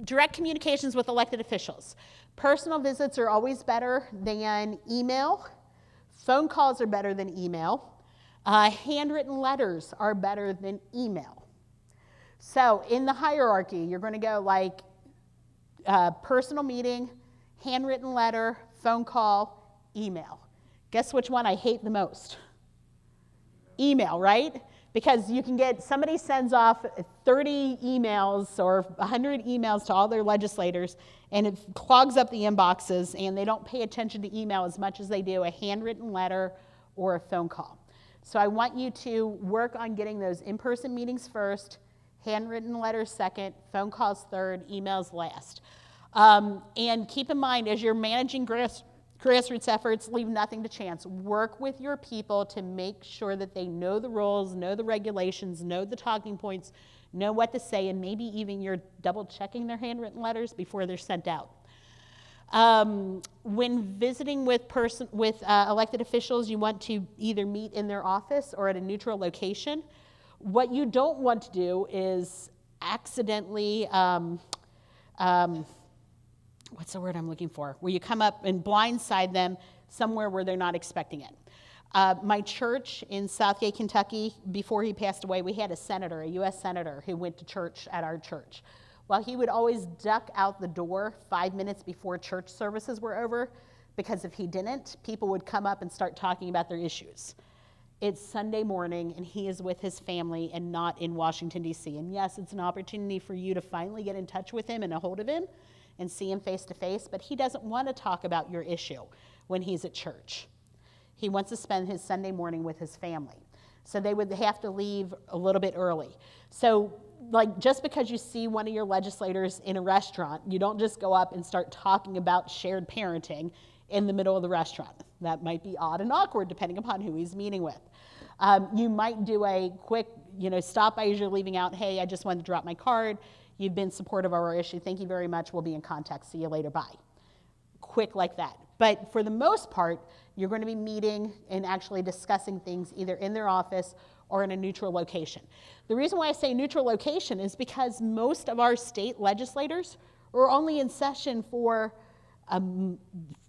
direct communications with elected officials. Personal visits are always better than email. Phone calls are better than email. Handwritten letters are better than email. So in the hierarchy, you're going to go like personal meeting, handwritten letter, phone call, email. Guess which one I hate the most? Email, right? Because you can get, somebody sends off 30 emails or 100 emails to all their legislators, and it clogs up the inboxes, and they don't pay attention to email as much as they do a handwritten letter or a phone call. So I want you to work on getting those in-person meetings first, handwritten letters second, phone calls third, emails last. And keep in mind, as you're managing grassroots efforts, leave nothing to chance. Work with your people to make sure that they know the rules, know the regulations, know the talking points, know what to say, and maybe even you're double checking their handwritten letters before they're sent out. When visiting with elected officials, you want to either meet in their office or at a neutral location. What you don't want to do is accidentally, what's the word I'm looking for? Where you come up and blindside them somewhere where they're not expecting it. My church in Southgate, Kentucky, before he passed away, we had a senator, a U.S. senator, who went to church at our church. Well, he would always duck out the door 5 minutes before church services were over, because if he didn't, people would come up and start talking about their issues. It's Sunday morning, and he is with his family and not in Washington, D.C. And yes, it's an opportunity for you to finally get in touch with him and a hold of him and see him face to face, but he doesn't want to talk about your issue when he's at church. He wants to spend his Sunday morning with his family. So they would have to leave a little bit early. So like, just because you see one of your legislators in a restaurant, you don't just go up and start talking about shared parenting in the middle of the restaurant. That might be odd and awkward depending upon who he's meeting with. You might do a quick, stop by as you're leaving out. Hey, I just wanted to drop my card. You've been supportive of our issue. Thank you very much. We'll be in contact. See you later. Bye. Quick like that. But for the most part, you're going to be meeting and actually discussing things either in their office or in a neutral location. The reason why I say neutral location is because most of our state legislators are only in session for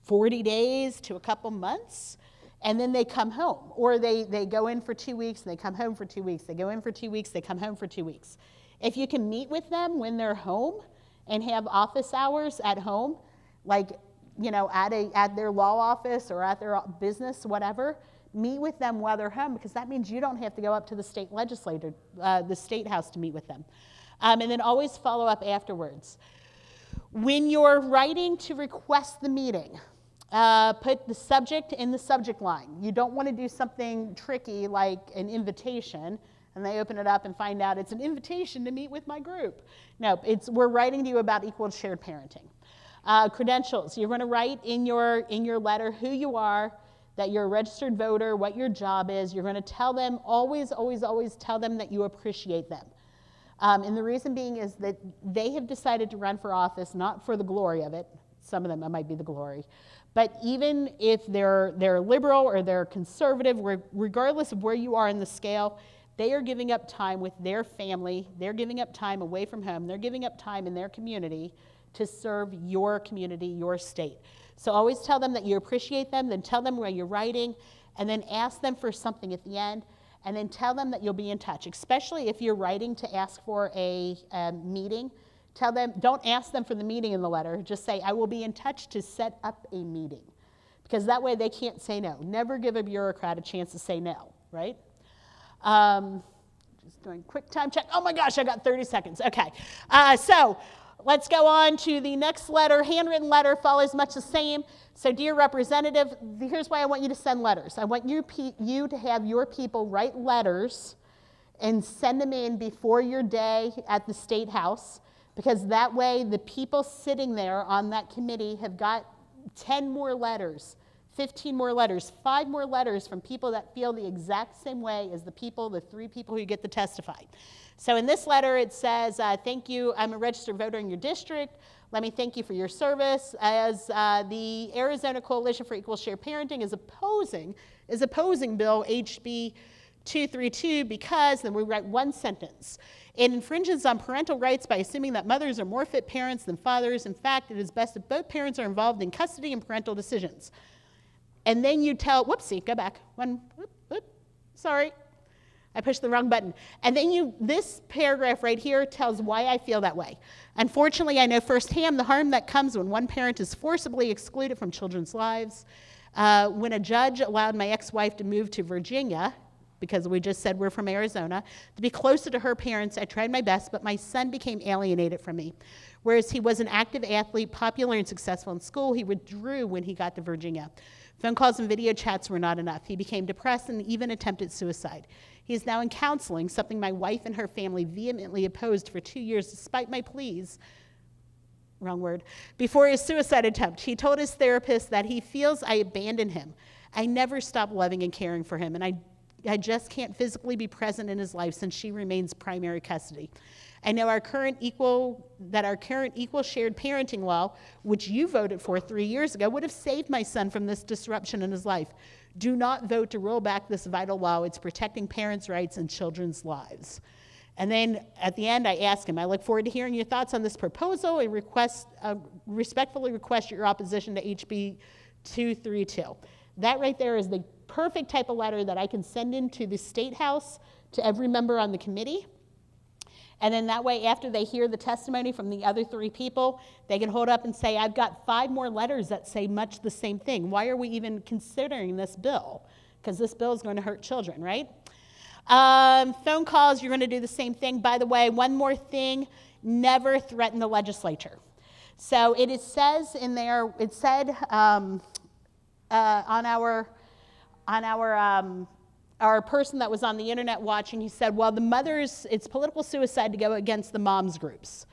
40 days to a couple months, and then they come home. Or they go in for 2 weeks, and they come home for 2 weeks. They go in for 2 weeks, they come home for 2 weeks. If you can meet with them when they're home and have office hours at home, like at their law office or at their business, whatever, meet with them while they're home, because that means you don't have to go up to the state legislator, the state house, to meet with them. And then always follow up afterwards. When you're writing to request the meeting, put the subject in the subject line. You don't want to do something tricky like an invitation, and they open it up and find out it's an invitation to meet with my group. No, we're writing to you about equal and shared parenting. Credentials, you're going to write in your letter who you are, that you're a registered voter, what your job is. You're going to tell them, always, always, always tell them that you appreciate them. And the reason being is that they have decided to run for office, not for the glory of it. Some of them, it might be the glory. But even if they're liberal or they're conservative, regardless of where you are in the scale, they are giving up time with their family. They're giving up time away from home. They're giving up time in their community to serve your community, your state. So always tell them that you appreciate them, then tell them where you're writing, and then ask them for something at the end, and then tell them that you'll be in touch, especially if you're writing to ask for a meeting. Tell them, don't ask them for the meeting in the letter, just say, I will be in touch to set up a meeting, because that way they can't say no. Never give a bureaucrat a chance to say no, right? Just doing quick time check. Oh my gosh, I got 30 seconds. Okay, so let's go on to the next letter. Handwritten letter follows much the same. So dear representative, here's why I want you to send letters. I want you to have your people write letters and send them in before your day at the State House, because that way the people sitting there on that committee have got 10 more letters, 15 more letters, 5 more letters from people that feel the exact same way as the 3 people who get to testify. So in this letter it says, thank you, I'm a registered voter in your district. Let me thank you for your service, as the Arizona Coalition for Equal Share Parenting is opposing Bill HB 232, because, then we write one sentence. It infringes on parental rights by assuming that mothers are more fit parents than fathers. In fact, it is best if both parents are involved in custody and parental decisions. And then you tell, whoopsie, go back. Sorry, I pushed the wrong button. And then this paragraph right here tells why I feel that way. Unfortunately, I know firsthand the harm that comes when one parent is forcibly excluded from children's lives. When a judge allowed my ex-wife to move to Virginia, because we just said we're from Arizona, to be closer to her parents, I tried my best, but my son became alienated from me. Whereas he was an active athlete, popular and successful in school, he withdrew when he got to Virginia. Phone calls and video chats were not enough. He became depressed and even attempted suicide. He is now in counseling, something my wife and her family vehemently opposed for 2 years despite my pleas. Wrong word. Before his suicide attempt, he told his therapist that he feels I abandoned him. I never stopped loving and caring for him, and I just can't physically be present in his life since she remains primary custody. I know our current equal shared parenting law, which you voted for 3 years ago, would have saved my son from this disruption in his life. Do not vote to roll back this vital law. It's protecting parents' rights and children's lives. And then at the end, I ask him, I look forward to hearing your thoughts on this proposal and respectfully request your opposition to HB 232. That right there is the perfect type of letter that I can send into the State House to every member on the committee. And then that way, after they hear the testimony from the other 3 people, they can hold up and say, I've got 5 more letters that say much the same thing. Why are we even considering this bill? Because this bill is going to hurt children, right? Phone calls, you're going to do the same thing. By the way, one more thing, never threaten the legislature. So it says in there, it said on our person that was on the internet watching, he said, well, it's political suicide to go against the moms groups.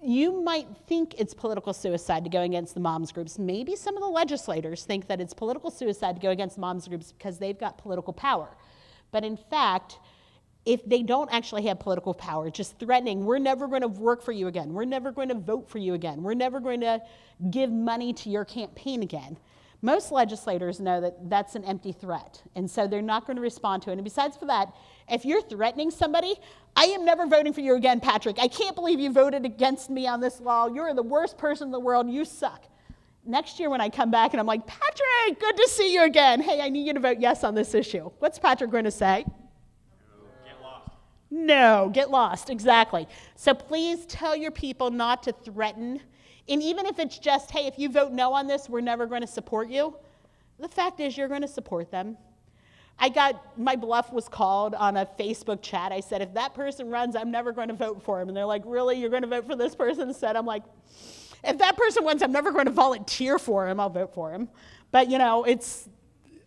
You might think it's political suicide to go against the moms groups. Maybe some of the legislators think that it's political suicide to go against the moms groups because they've got political power. But in fact, if they don't actually have political power, just threatening, we're never going to work for you again. We're never going to vote for you again. We're never going to give money to your campaign again. Most legislators know that that's an empty threat, and so they're not going to respond to it. And besides for that, if you're threatening somebody, I am never voting for you again, Patrick. I can't believe you voted against me on this law. You're the worst person in the world. You suck. Next year when I come back and I'm like, Patrick, good to see you again. Hey, I need you to vote yes on this issue. What's Patrick going to say? Get lost. No, get lost, exactly. So please tell your people not to threaten. And even if it's just, hey, if you vote no on this, we're never going to support you. The fact is you're going to support them. My bluff was called on a Facebook chat. I said, if that person runs, I'm never going to vote for him. And they're like, really? You're going to vote for this person instead? I'm like, if that person wins, I'm never going to volunteer for him. I'll vote for him. But,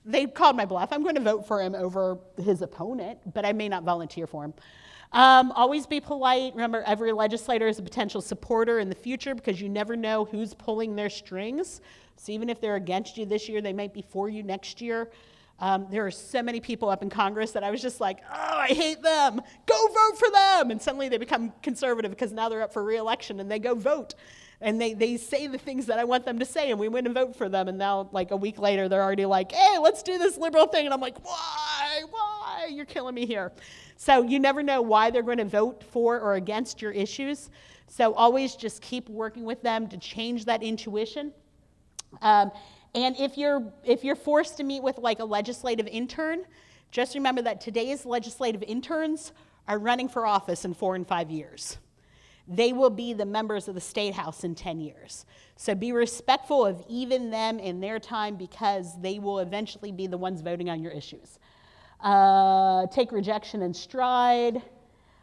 they called my bluff. I'm going to vote for him over his opponent, but I may not volunteer for him. Always be polite. Remember, every legislator is a potential supporter in the future because you never know who's pulling their strings. So even if they're against you this year, they might be for you next year. There are so many people up in Congress that I was just like, oh, I hate them. Go vote for them. And suddenly they become conservative because now they're up for re-election and they go vote. And they say the things that I want them to say, and we went and vote for them. And now, like a week later, they're already like, hey, let's do this liberal thing. And I'm like, why? You're killing me here. So you never know why they're going to vote for or against your issues. So always just keep working with them to change that intuition. And if you're forced to meet with like a legislative intern, just remember that today's legislative interns are running for office in 4 and 5 years. They will be the members of the State House in 10 years. So be respectful of even them in their time because they will eventually be the ones voting on your issues. Take rejection in stride.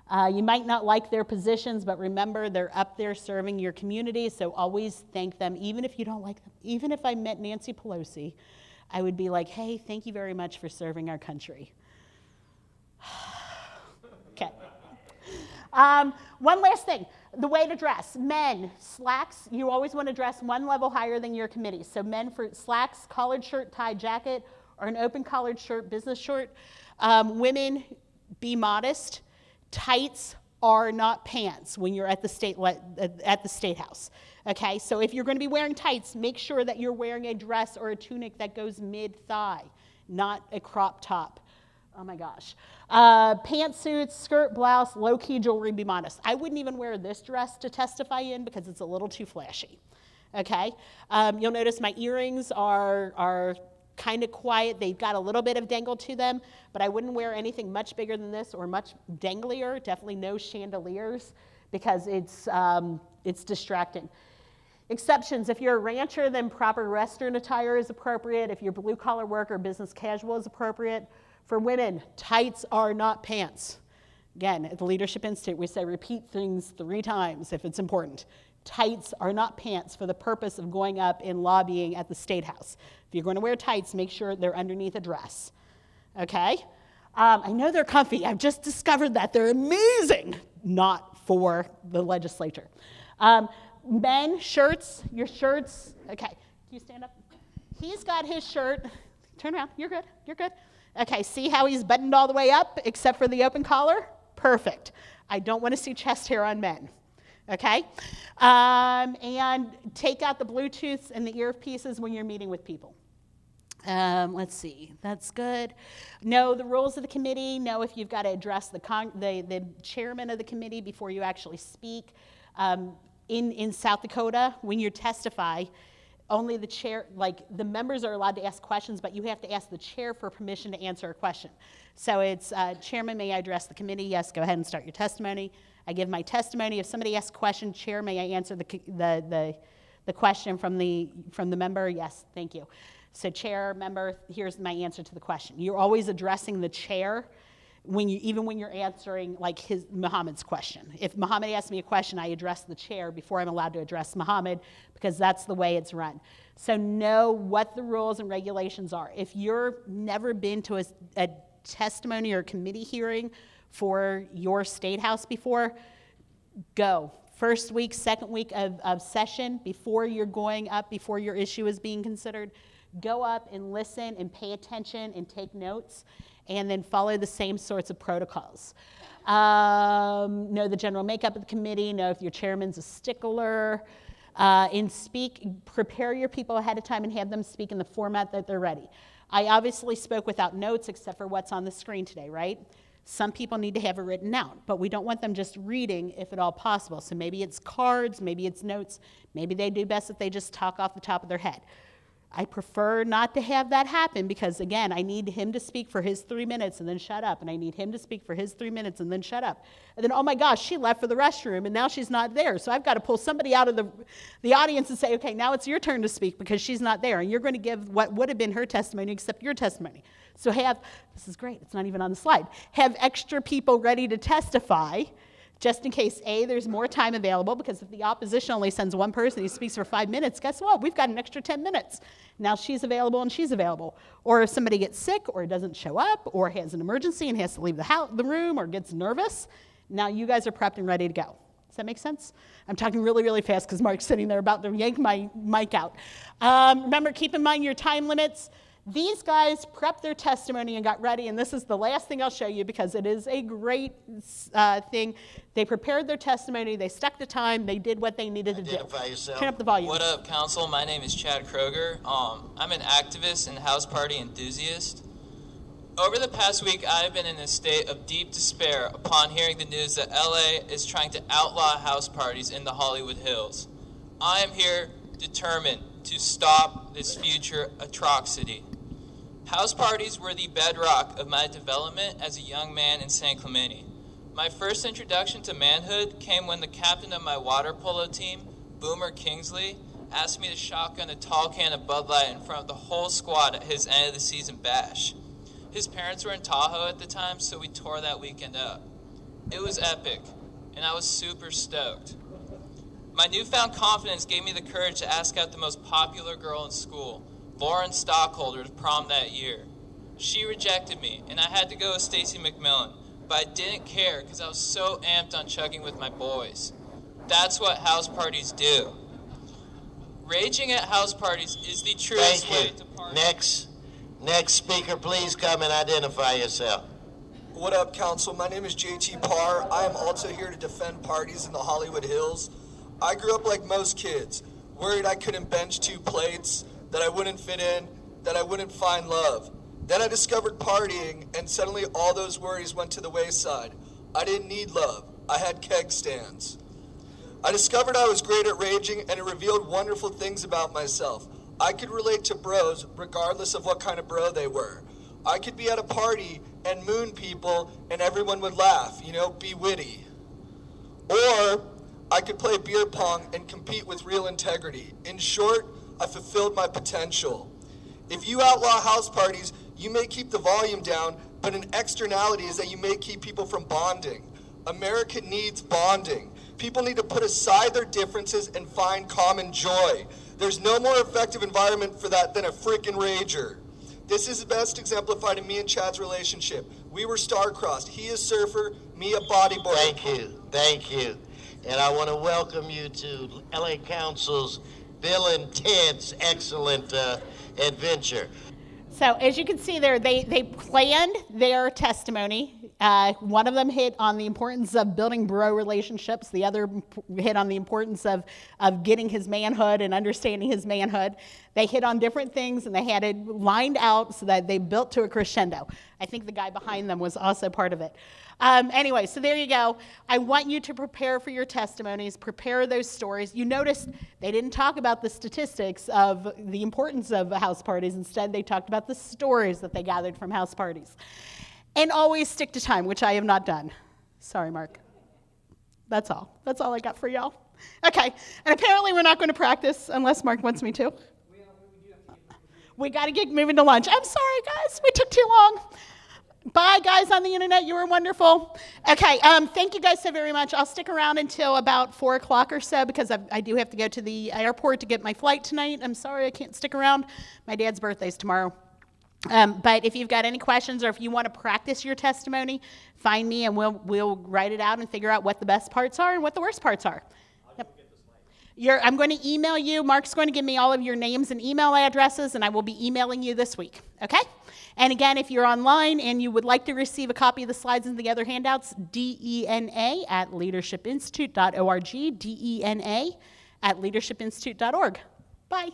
You might not like their positions, but remember they're up there serving your community, so always thank them, even if you don't like them. Even if I met Nancy Pelosi, I would be like, hey, thank you very much for serving our country. Okay. One last thing, the way to dress. Men, slacks, you always want to dress one level higher than your committee. So men for slacks, collared shirt, tie, jacket, or an open collared shirt, business shirt. Women, be modest. Tights are not pants when you're at the State House. Okay, so if you're going to be wearing tights, make sure that you're wearing a dress or a tunic that goes mid-thigh, not a crop top. Oh my gosh. Pantsuits, skirt, blouse, low-key jewelry, be modest. I wouldn't even wear this dress to testify in because it's a little too flashy. Okay? You'll notice my earrings are kind of quiet. They've got a little bit of dangle to them, but I wouldn't wear anything much bigger than this or much danglier. Definitely no chandeliers because it's distracting. Exceptions, if you're a rancher, then proper Western attire is appropriate. If you're blue-collar work or business casual is appropriate. For women, tights are not pants. Again, at the Leadership Institute, we say repeat things 3 times if it's important. Tights are not pants for the purpose of going up and lobbying at the State House. If you're going to wear tights, make sure they're underneath a dress. Okay? I know they're comfy. I've just discovered that. They're amazing. Not for the legislature. Men, shirts, your shirts. Okay, can you stand up? He's got his shirt. Turn around. You're good. You're good. Okay, see how he's buttoned all the way up except for the open collar? Perfect. I don't want to see chest hair on men. Okay? And take out the Bluetooths and the earpieces when you're meeting with people. Let's see. That's good. Know the rules of the committee. Know if you've got to address the chairman of the committee before you actually speak. In South Dakota, when you testify, only the chair, like the members are allowed to ask questions, but you have to ask the chair for permission to answer a question. So it's, Chairman, may I address the committee? Yes, go ahead and start your testimony. I give my testimony. If somebody asks a question, Chair, may I answer the question from the member? Yes, thank you. So Chair, member, here's my answer to the question. You're always addressing the chair even when you're answering like Muhammad's question. If Muhammad asks me a question, I address the chair before I'm allowed to address Muhammad because that's the way it's run. So know what the rules and regulations are. If you've never been to a testimony or committee hearing for your state house before, go. First week, second week of session, before you're going up, before your issue is being considered, go up and listen and pay attention and take notes, and then follow the same sorts of protocols. Know the general makeup of the committee, know if your chairman's a stickler, and prepare your people ahead of time and have them speak in the format that they're ready. I obviously spoke without notes except for what's on the screen today, right? Some people need to have it written out, but we don't want them just reading if at all possible. So maybe it's cards, maybe it's notes, maybe they do best if they just talk off the top of their head. I prefer not to have that happen because, again, I need him to speak for his 3 minutes and then shut up, and I need him to speak for his 3 minutes and then shut up. And then, oh my gosh, she left for the restroom, and now she's not there. So I've got to pull somebody out of the audience and say, okay, now it's your turn to speak because she's not there, and you're going to give what would have been her testimony except your testimony. So this is great, it's not even on the slide, have extra people ready to testify just in case, A, there's more time available, because if the opposition only sends one person who speaks for 5 minutes, guess what? We've got an extra 10 minutes. Now she's available and she's available. Or if somebody gets sick or doesn't show up or has an emergency and has to leave the room or gets nervous, now you guys are prepped and ready to go. Does that make sense? I'm talking really, really fast because Mark's sitting there about to yank my mic out. Remember, keep in mind your time limits. These guys prepped their testimony and got ready, and this is the last thing I'll show you because it is a great thing. They prepared their testimony, they stuck to time, they did what they needed to do. Identify yourself. Turn up the volume. What up, Council? My name is Chad Kroger. I'm an activist and house party enthusiast. Over the past week, I've been in a state of deep despair upon hearing the news that LA is trying to outlaw house parties in the Hollywood Hills. I am here determined to stop this future atrocity. House parties were the bedrock of my development as a young man in San Clemente. My first introduction to manhood came when the captain of my water polo team, Boomer Kingsley, asked me to shotgun a tall can of Bud Light in front of the whole squad at his end of the season bash. His parents were in Tahoe at the time, so we tore that weekend up. It was epic, and I was super stoked. My newfound confidence gave me the courage to ask out the most popular girl in school, Lauren Stockholder, to prom that year. She rejected me, and I had to go with Stacy McMillan, but I didn't care because I was so amped on chugging with my boys. That's what house parties do. Raging at house parties is the truest way to party. Next speaker, please come and identify yourself. What up, Council? My name is JT Parr. I am also here to defend parties in the Hollywood Hills. I grew up like most kids, worried I couldn't bench 2 plates, that I wouldn't fit in, that I wouldn't find love. Then I discovered partying, and suddenly all those worries went to the wayside. I didn't need love. I had keg stands. I discovered I was great at raging, and it revealed wonderful things about myself. I could relate to bros regardless of what kind of bro they were. I could be at a party and moon people and everyone would laugh, be witty. Or I could play beer pong and compete with real integrity. In short, I fulfilled my potential. If you outlaw house parties, you may keep the volume down, but an externality is that you may keep people from bonding. America needs bonding. People need to put aside their differences and find common joy. There's no more effective environment for that than a frickin' rager. This is best exemplified in me and Chad's relationship. We were star-crossed. He a surfer, me a bodyboarder. Thank you. And I want to welcome you to LA Council's Bill and Ted's excellent adventure. So as you can see there, they planned their testimony. One of them hit on the importance of building bro relationships. The other hit on the importance of getting his manhood and understanding his manhood. They hit on different things, and they had it lined out so that they built to a crescendo. I think the guy behind them was also part of it. Anyway, so there you go. I want you to prepare for your testimonies, prepare those stories. You noticed they didn't talk about the statistics of the importance of house parties. Instead, they talked about the stories that they gathered from house parties. And always stick to time, which I have not done. Sorry, Mark. That's all. That's all I got for y'all. Okay, and apparently we're not going to practice unless Mark wants me to. We got to get moving to lunch. I'm sorry, guys. We took too long. Bye, guys on the internet. You were wonderful. Okay, thank you guys so very much. I'll stick around until about 4 o'clock or so because I do have to go to the airport to get my flight tonight. I'm sorry I can't stick around. My dad's birthday's tomorrow. But if you've got any questions or if you want to practice your testimony, find me and we'll write it out and figure out what the best parts are and what the worst parts are. I'm going to email you. Mark's going to give me all of your names and email addresses, and I will be emailing you this week, okay? And again, if you're online and you would like to receive a copy of the slides and the other handouts, dena@leadershipinstitute.org, dena@leadershipinstitute.org. Bye.